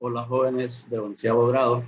Hola jóvenes de 11º grado,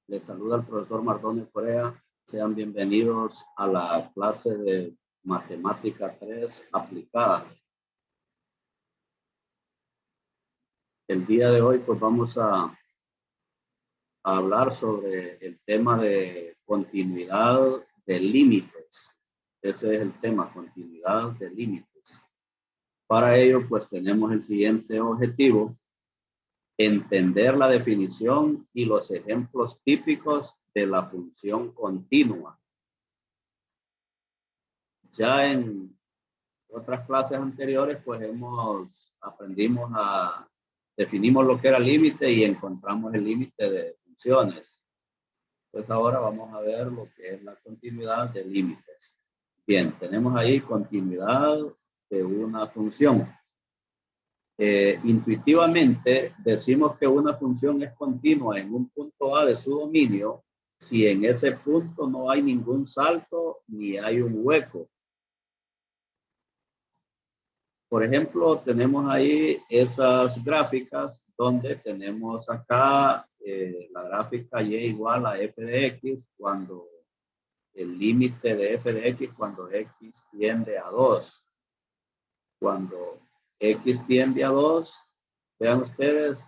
les saluda el profesor Mardonio Correa. Sean bienvenidos a la clase de Matemática 3 aplicada. El día de hoy pues vamos a hablar sobre el tema de continuidad de límites. Ese es el tema, continuidad de límites. Para ello pues tenemos el siguiente objetivo: entender la definición y los ejemplos típicos de la función continua. Ya en otras clases anteriores, pues definimos lo que era límite y encontramos el límite de funciones. Pues ahora vamos a ver lo que es la continuidad de límites. Bien, tenemos ahí continuidad de una función. Intuitivamente decimos que una función es continua en un punto A de su dominio si en ese punto no hay ningún salto ni hay un hueco. Por ejemplo, tenemos ahí esas gráficas donde tenemos acá la gráfica y igual a f de x cuando el límite de f de x cuando x tiende a 2. Cuando x tiende a 2, vean ustedes,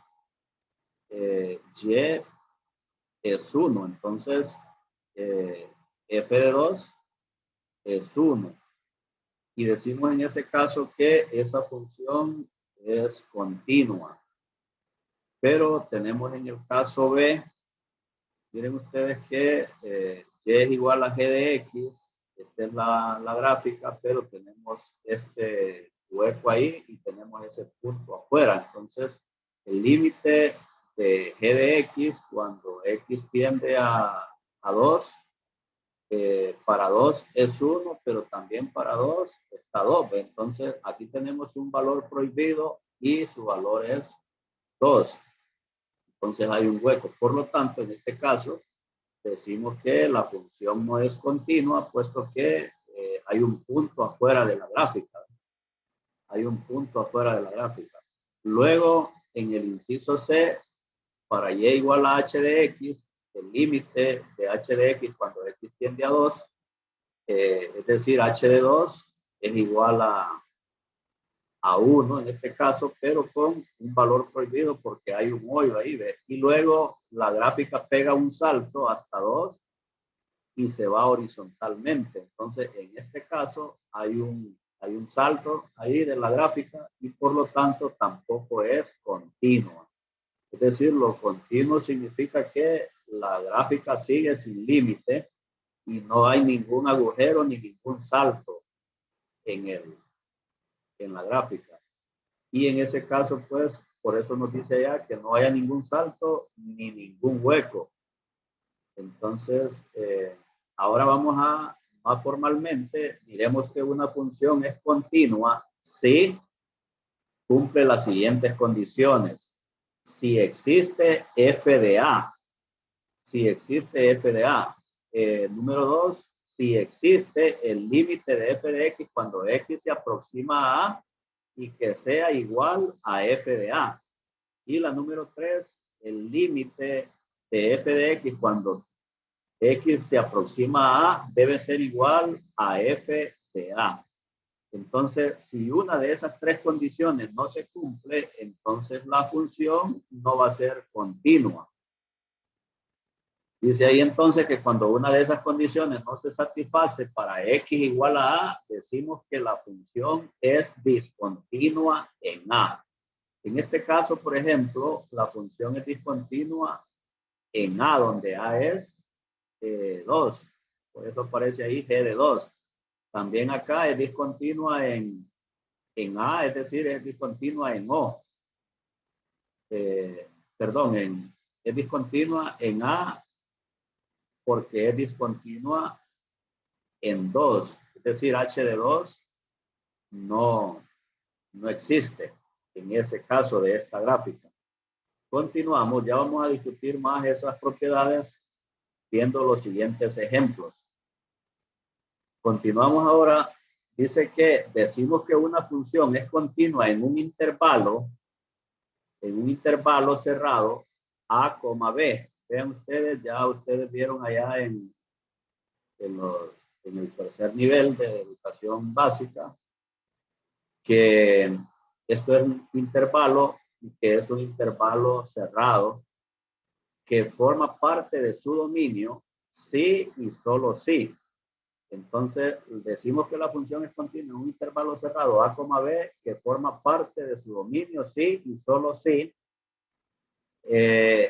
y es 1. Entonces, f de 2 es 1. Y decimos en ese caso que esa función es continua. Pero tenemos en el caso B, miren ustedes que y es igual a g de x. Esta es la gráfica, pero tenemos este hueco ahí y tenemos ese punto afuera. Entonces, el límite de g de x cuando x tiende a 2, para 2 es 1, pero también para 2 está 2. Entonces, aquí tenemos un valor prohibido y su valor es 2. Entonces, hay un hueco. Por lo tanto, en este caso, decimos que la función no es continua, puesto que hay un punto afuera de la gráfica. Hay un punto afuera de la gráfica. Luego, en el inciso C, para y igual a h de x, el límite de h de x cuando x tiende a 2, es decir, h de 2 es igual a 1 en este caso, pero con un valor prohibido porque hay un hoyo ahí, ¿ves? Y luego la gráfica pega un salto hasta 2 y se va horizontalmente. Entonces, en este caso hay un salto ahí de la gráfica y por lo tanto tampoco es continua. Es decir, lo continuo significa que la gráfica sigue sin límite y no hay ningún agujero ni ningún salto en la gráfica. Y en ese caso, pues, por eso nos dice allá que no haya ningún salto ni ningún hueco. Entonces, ahora vamos a, más formalmente, diremos que una función es continua si cumple las siguientes condiciones. Si existe f de a. Si existe f de a. Número 2, si existe el límite de f de x cuando x se aproxima a y que sea igual a f de a. Y la número 3, el límite de f de x cuando x se aproxima a debe ser igual a f de a. Entonces, si una de esas tres condiciones no se cumple, entonces la función no va a ser continua. Dice ahí entonces que cuando una de esas condiciones no se satisface para x igual a, decimos que la función es discontinua en a. En este caso, por ejemplo, la función es discontinua en a, donde a es 2. Por eso aparece ahí g de 2. También acá es discontinua en a, es decir, es discontinua en o. Perdón, es discontinua en a porque es discontinua en 2. Es decir, h de 2 no existe en ese caso de esta gráfica. Continuamos, ya vamos a discutir más esas propiedades viendo los siguientes ejemplos. Continuamos ahora. Dice que decimos que una función es continua en un intervalo cerrado A, B. Vean ustedes, ya ustedes vieron allá en el tercer nivel de educación básica que esto es un intervalo y que es un intervalo cerrado que forma parte de su dominio sí y solo sí. Entonces decimos que la función es continua en un intervalo cerrado A, B que forma parte de su dominio sí y solo sí.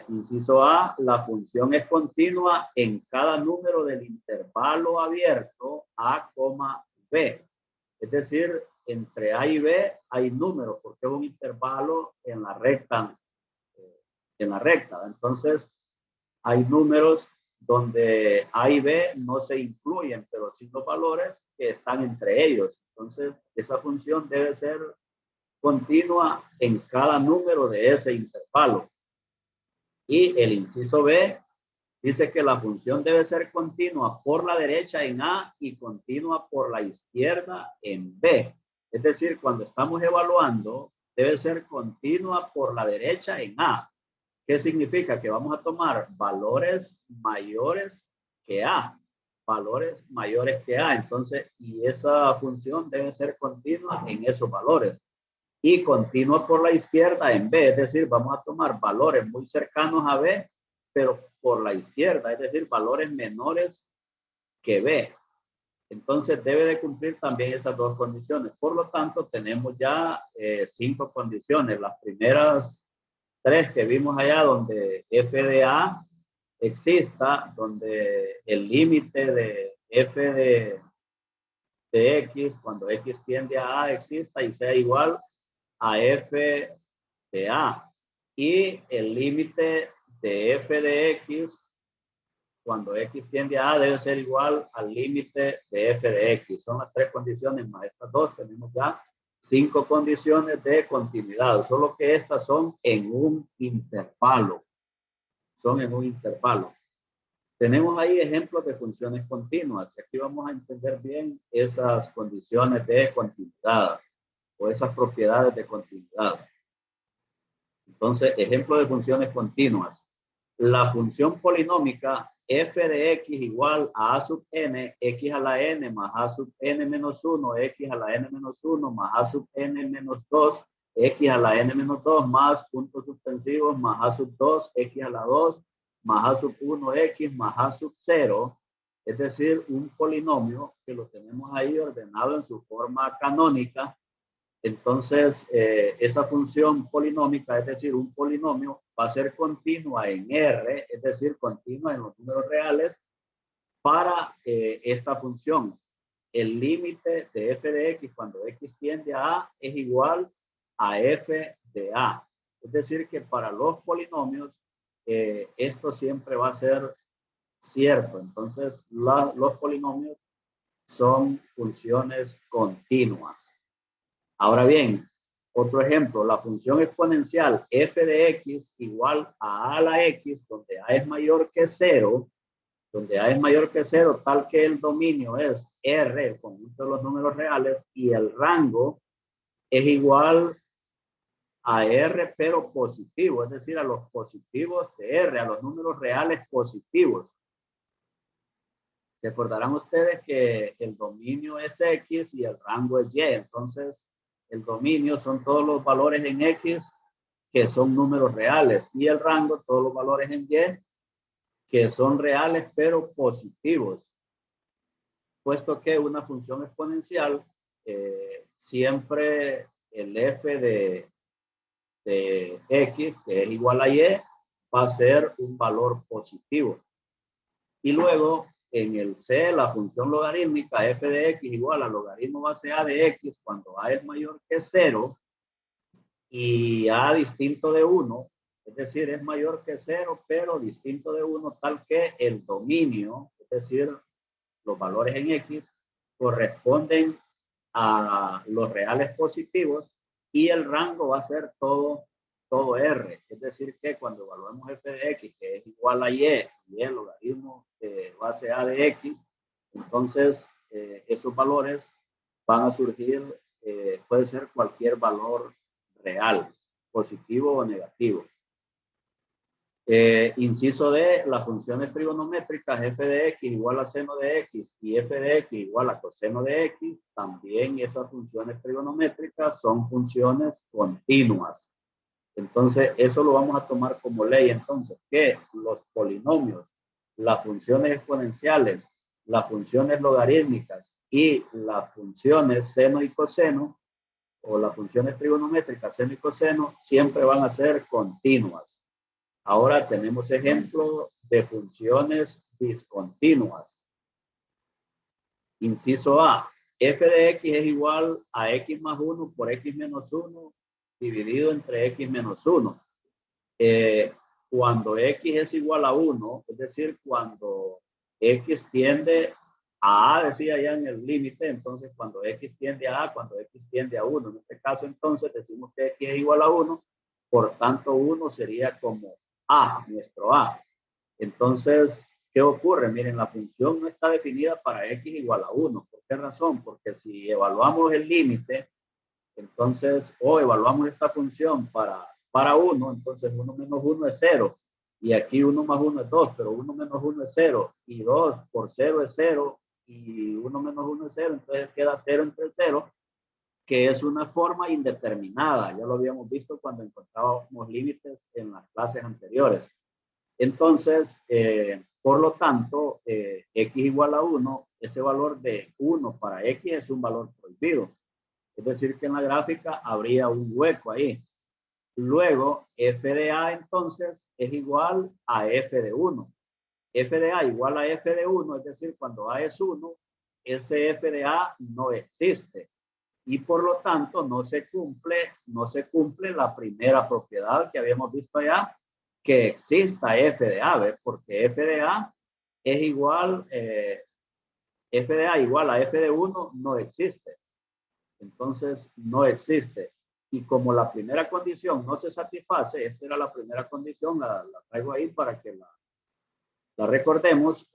Inciso A, la función es continua en cada número del intervalo abierto A, B. Es decir, entre A y B hay números porque es un intervalo en la recta. Entonces, hay números donde A y B no se incluyen, pero sí los valores que están entre ellos. Entonces, esa función debe ser continua en cada número de ese intervalo. Y el inciso B dice que la función debe ser continua por la derecha en A y continua por la izquierda en B. Es decir, cuando estamos evaluando, debe ser continua por la derecha en A. ¿Qué significa? Que vamos a tomar valores mayores que A. Valores mayores que A. Entonces, y esa función debe ser continua en esos valores. Y continua por la izquierda en B. Es decir, vamos a tomar valores muy cercanos a B, pero por la izquierda. Es decir, valores menores que B. Entonces, debe de cumplir también esas dos condiciones. Por lo tanto, tenemos ya 5 condiciones. Las primeras 3 que vimos allá, donde f de A exista, donde el límite de f de x, cuando x tiende a A, exista y sea igual a f de A. Y el límite de f de x, cuando x tiende a A, debe ser igual al límite de f de x. Son las 3 condiciones, más estas 2 tenemos ya 5 condiciones de continuidad, solo que estas son en un intervalo. Son en un intervalo. Tenemos ahí ejemplos de funciones continuas. Aquí vamos a entender bien esas condiciones de continuidad o esas propiedades de continuidad. Entonces, ejemplo de funciones continuas. La función polinómica f de x igual a sub n, x a la n más a sub n menos 1, x a la n menos 1 más a sub n menos 2, x a la n menos 2 más puntos suspensivos más a sub 2, x a la 2 más a sub 1x más a sub 0, es decir, un polinomio que lo tenemos ahí ordenado en su forma canónica. Entonces, esa función polinómica, es decir, un polinomio, va a ser continua en R, es decir, continua en los números reales para esta función. El límite de f de x cuando x tiende a A es igual a f de A. Es decir, que para los polinomios, esto siempre va a ser cierto. Entonces, los polinomios son funciones continuas. Ahora bien, otro ejemplo, la función exponencial f de x igual a la x, donde a es mayor que 0, tal que el dominio es R, el conjunto de los números reales, y el rango es igual a R, pero positivo, es decir, a los positivos de R, a los números reales positivos. Recordarán ustedes que el dominio es X y el rango es Y. Entonces, el dominio son todos los valores en X que son números reales y el rango todos los valores en Y que son reales pero positivos. Puesto que una función exponencial, siempre el f de X, que es igual a Y, va a ser un valor positivo. Y luego, en el C, la función logarítmica f de x igual a logaritmo base a de x cuando a es mayor que 0 y a distinto de 1, es decir, es mayor que 0, pero distinto de 1, tal que el dominio, es decir, los valores en x, corresponden a los reales positivos y el rango va a ser todo R. Es decir, que cuando evaluemos f de x, que es igual a y el logaritmo de base a de x, entonces esos valores van a surgir, puede ser cualquier valor real, positivo o negativo. Inciso D, las funciones trigonométricas f de x igual a seno de x y f de x igual a coseno de x, también esas funciones trigonométricas son funciones continuas. Entonces, eso lo vamos a tomar como ley. Entonces, que los polinomios, las funciones exponenciales, las funciones logarítmicas y las funciones seno y coseno, o las funciones trigonométricas seno y coseno, siempre van a ser continuas. Ahora tenemos ejemplo de funciones discontinuas. Inciso A, f de x es igual a x más 1 por x menos 1 dividido entre x menos 1. Cuando x es igual a 1, es decir, cuando x tiende a A, decía ya en el límite, entonces cuando x tiende a A, cuando x tiende a 1. En este caso, entonces, decimos que x es igual a 1, por tanto, 1 sería como A, nuestro A. Entonces, ¿qué ocurre? Miren, la función no está definida para x igual a 1. ¿Por qué razón? Porque si evaluamos el límite, entonces, o evaluamos esta función para 1, entonces 1 menos 1 es 0. Y aquí 1 más 1 es 2, pero 1 menos 1 es 0. Y 2 por 0 es 0. Y 1 menos 1 es 0, entonces queda 0 entre 0, que es una forma indeterminada. Ya lo habíamos visto cuando encontrábamos límites en las clases anteriores. Entonces, por lo tanto, x igual a 1, ese valor de 1 para x es un valor prohibido. Es decir, que en la gráfica habría un hueco ahí. Luego, f de a entonces es igual a f de 1. F de a igual a f de 1, es decir, cuando a es 1, ese f de a no existe. Y por lo tanto no se cumple la primera propiedad que habíamos visto allá, que exista f de a, ¿ves? Porque f de a es igual, f de a igual a f de 1 no existe. Entonces no existe. Y como la primera condición no se satisface, esta era la primera condición, la traigo ahí para que la recordemos,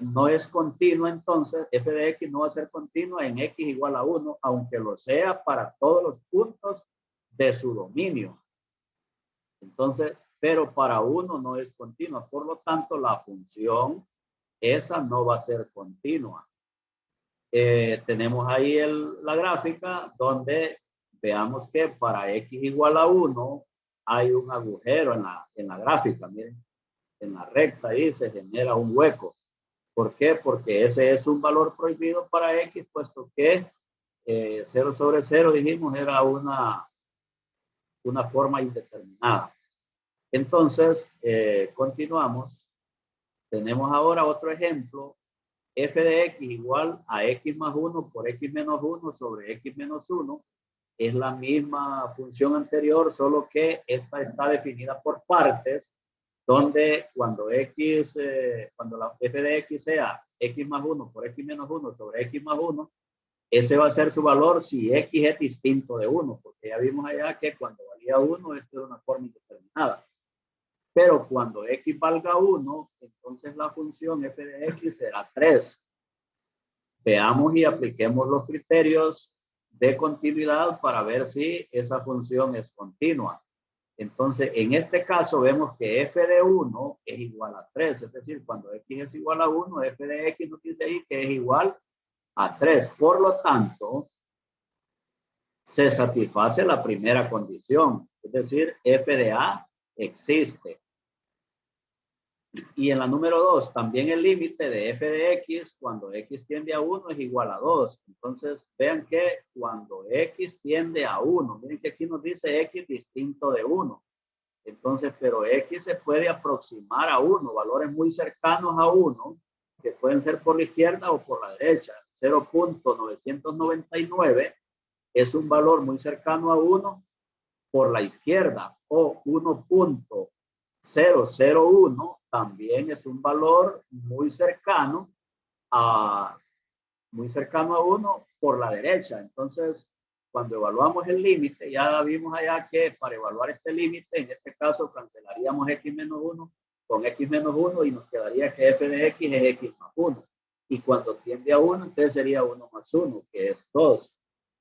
no es continua, entonces f de x no va a ser continua en x igual a 1, aunque lo sea para todos los puntos de su dominio. Entonces, pero para 1 no es continua, por lo tanto la función esa no va a ser continua. Tenemos ahí la gráfica donde veamos que para x igual a 1 hay un agujero en la gráfica, miren. En la recta ahí se genera un hueco. ¿Por qué? Porque ese es un valor prohibido para x, puesto que 0 sobre 0, dijimos, era una forma indeterminada. Entonces, continuamos. Tenemos ahora otro ejemplo. F de x igual a x más 1 por x menos 1 sobre x menos 1. Es la misma función anterior, solo que esta está definida por partes, donde cuando cuando la f de x sea x más 1 por x menos 1 sobre x más 1, ese va a ser su valor si x es distinto de 1, porque ya vimos allá que cuando valía 1, esto es una forma indeterminada. Pero cuando x valga 1, entonces la función f de x será 3. Veamos y apliquemos los criterios de continuidad para ver si esa función es continua. Entonces, en este caso vemos que f de 1 es igual a 3, es decir, cuando x es igual a 1, f de x nos dice ahí que es igual a 3. Por lo tanto, se satisface la primera condición, es decir, f de a existe. Y en la número 2, también el límite de f de x cuando x tiende a 1 es igual a 2. Entonces, vean que cuando x tiende a 1, miren que aquí nos dice x distinto de 1. Entonces, pero x se puede aproximar a 1, valores muy cercanos a 1, que pueden ser por la izquierda o por la derecha. 0.999 es un valor muy cercano a 1 por la izquierda, o 1.001 también es un valor muy cercano a 1 por la derecha. Entonces, cuando evaluamos el límite, ya vimos allá que para evaluar este límite, en este caso cancelaríamos x menos 1 con x menos 1 y nos quedaría que f de x es x más 1. Y cuando tiende a 1, entonces sería 1 más 1, que es 2.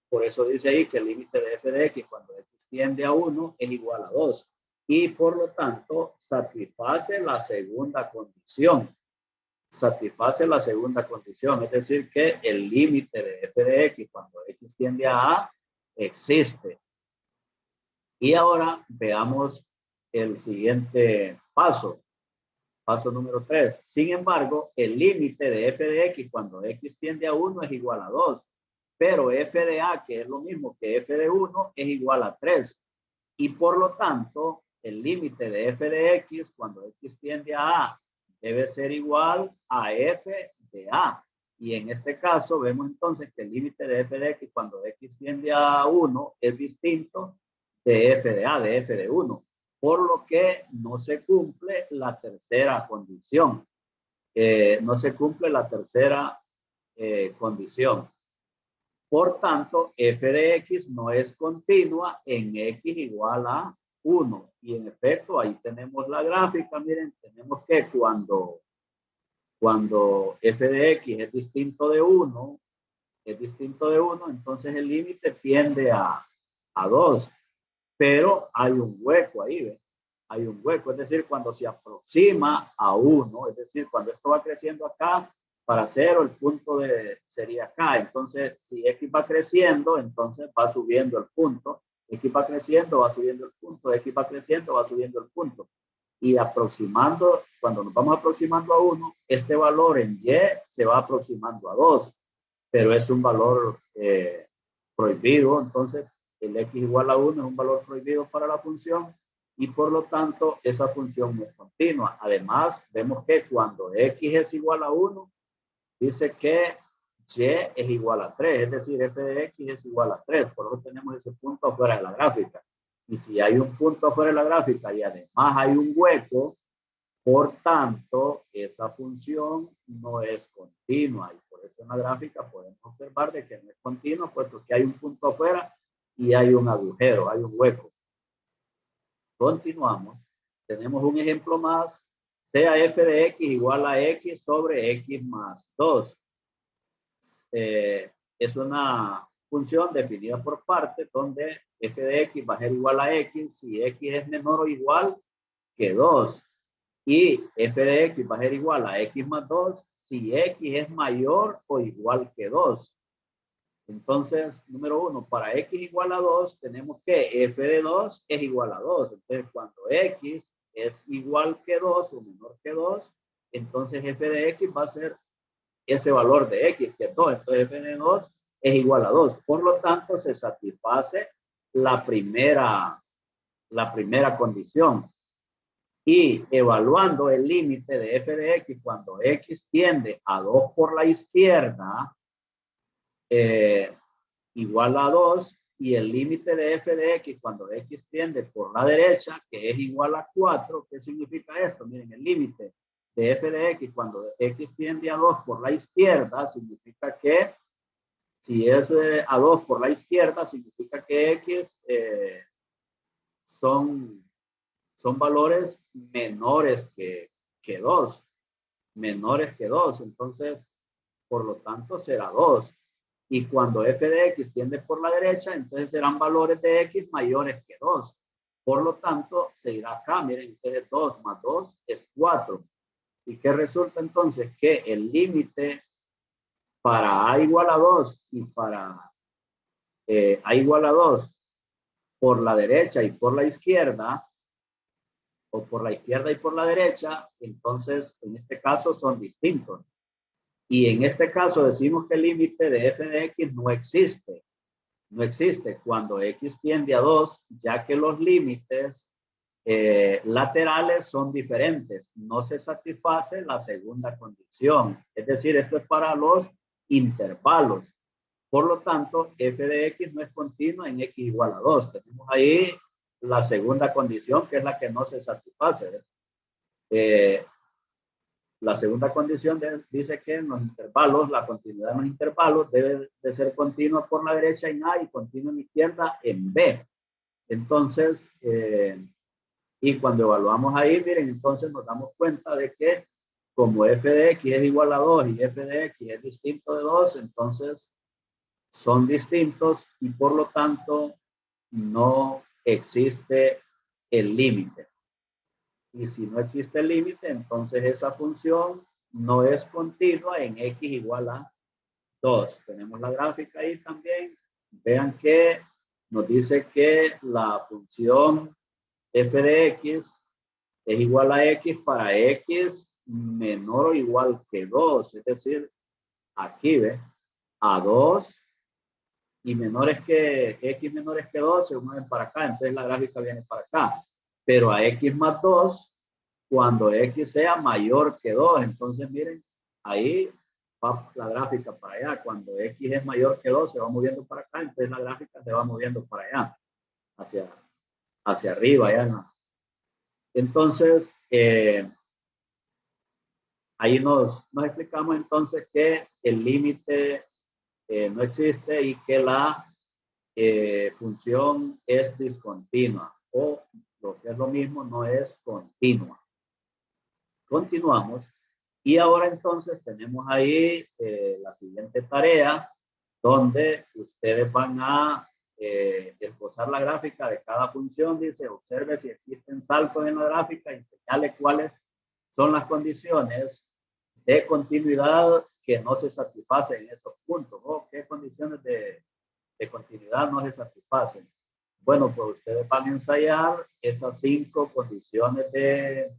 Por eso dice ahí que el límite de f de x cuando x tiende a 1 es igual a 2. y por lo tanto satisface la segunda condición. Satisface la segunda condición, es decir, que el límite de f de x cuando x tiende a existe. Y ahora veamos el siguiente paso. Paso número 3. Sin embargo, el límite de f de x cuando x tiende a 1 es igual a 2. Pero f de a, que es lo mismo que f de 1, es igual a 3. Y por lo tanto, el límite de f de x cuando x tiende a debe ser igual a f de a. Y en este caso vemos entonces que el límite de f de x cuando x tiende a 1 es distinto de f de a, de f de 1. Por lo que no se cumple la tercera condición. No se cumple la tercera condición. Por tanto, f de x no es continua en x igual a 1. Y en efecto, ahí tenemos la gráfica. Miren, tenemos que cuando f de x es distinto de 1, entonces el límite tiende a 2. Pero hay un hueco ahí, ¿ves? Hay un hueco, es decir, cuando se aproxima a 1, es decir, cuando esto va creciendo acá, para 0 el punto sería acá. Entonces, si x va creciendo, entonces va subiendo el punto. X va creciendo, va subiendo el punto. X va creciendo, va subiendo el punto. Y aproximando, cuando nos vamos aproximando a 1, este valor en y se va aproximando a 2. Pero es un valor prohibido, entonces el x igual a 1 es un valor prohibido para la función y por lo tanto esa función no es continua. Además, vemos que cuando x es igual a 1, dice que y es igual a 3, es decir, f de x es igual a 3, por eso tenemos ese punto afuera de la gráfica. Y si hay un punto afuera de la gráfica y además hay un hueco, por tanto, esa función no es continua y por eso en la gráfica podemos observar de que no es continua, puesto que hay un punto afuera y hay un agujero, hay un hueco. Continuamos. Tenemos un ejemplo más. Sea f de x igual a x sobre x más 2. Es una función definida por partes donde f de x va a ser igual a x si x es menor o igual que 2. Y f de x va a ser igual a x más 2 si x es mayor o igual que 2. Entonces, número 1, para x igual a 2, tenemos que f de 2 es igual a 2. Entonces, cuando x es igual que 2 o menor que 2, entonces f de x va a ser ese valor de x, que es 2. Entonces, f de 2 es igual a 2. Por lo tanto, se satisface la primera condición. Y evaluando el límite de f de x cuando x tiende a 2 por la izquierda, igual a 2, y el límite de f de x cuando x tiende por la derecha, que es igual a 4. ¿Qué significa esto? Miren, el límite de f de x cuando x tiende a 2 por la izquierda, significa que si es a 2 por la izquierda, significa que x son valores menores que 2. Menores que 2. Entonces, por lo tanto, será 2. Y cuando f de x tiende por la derecha, entonces serán valores de x mayores que 2. Por lo tanto, se irá acá. Miren, ustedes 2 más 2 es 4. ¿Y qué resulta entonces? Que el límite para a igual a 2 y para a igual a 2 por la derecha y por la izquierda, o por la izquierda y por la derecha, entonces en este caso son distintos. Y en este caso decimos que el límite de f de x no existe. No existe cuando x tiende a 2, ya que los límites laterales son diferentes. No se satisface la segunda condición. Es decir, esto es para los intervalos. Por lo tanto, f de x no es continua en x igual a 2. Tenemos ahí la segunda condición, que es la que no se satisface. La segunda condición dice que en los intervalos, la continuidad en los intervalos debe de ser continua por la derecha en A y continua en la izquierda en B. Entonces, y cuando evaluamos ahí, miren, entonces nos damos cuenta de que como f de x es igual a 2 y f de x es distinto de 2, entonces son distintos y por lo tanto no existe el límite. Y si no existe el límite, entonces esa función no es continua en x igual a 2. Tenemos la gráfica ahí también. Vean que nos dice que la función f de x es igual a x para x menor o igual que 2. Es decir, aquí ve, a 2 y menores que x menores que 2 se mueven para acá. Entonces la gráfica viene para acá. Pero a x más 2 cuando x sea mayor que 2. Entonces, miren, ahí va la gráfica para allá. Cuando x es mayor que 2, se va moviendo para acá. Entonces, la gráfica se va moviendo para allá, hacia arriba. Allá, ¿no? Entonces, ahí nos explicamos entonces que el límite no existe y que la función es discontinua, o lo que es lo mismo, no es continua. Continuamos. Y ahora entonces tenemos ahí la siguiente tarea, donde ustedes van a esbozar la gráfica de cada función. Dice, observe si existen saltos en la gráfica y señale cuáles son las condiciones de continuidad que no se satisfacen en esos puntos. ¿O qué condiciones de continuidad no se satisfacen? Bueno, pues ustedes van a ensayar esas 5 condiciones de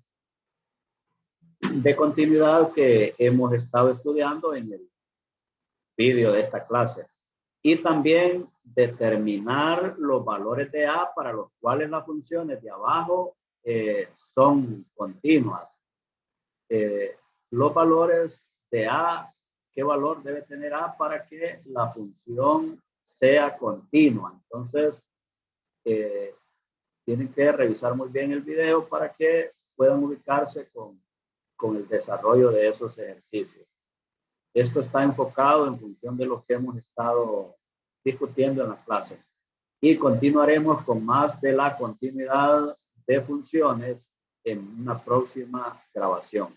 continuidad que hemos estado estudiando en el vídeo de esta clase. Y también determinar los valores de A para los cuales las funciones de abajo son continuas. Los valores de A, ¿qué valor debe tener A para que la función sea continua? Entonces, tienen que revisar muy bien el video para que puedan ubicarse con el desarrollo de esos ejercicios. Esto está enfocado en función de lo que hemos estado discutiendo en la clase. Y continuaremos con más de la continuidad de funciones en una próxima grabación.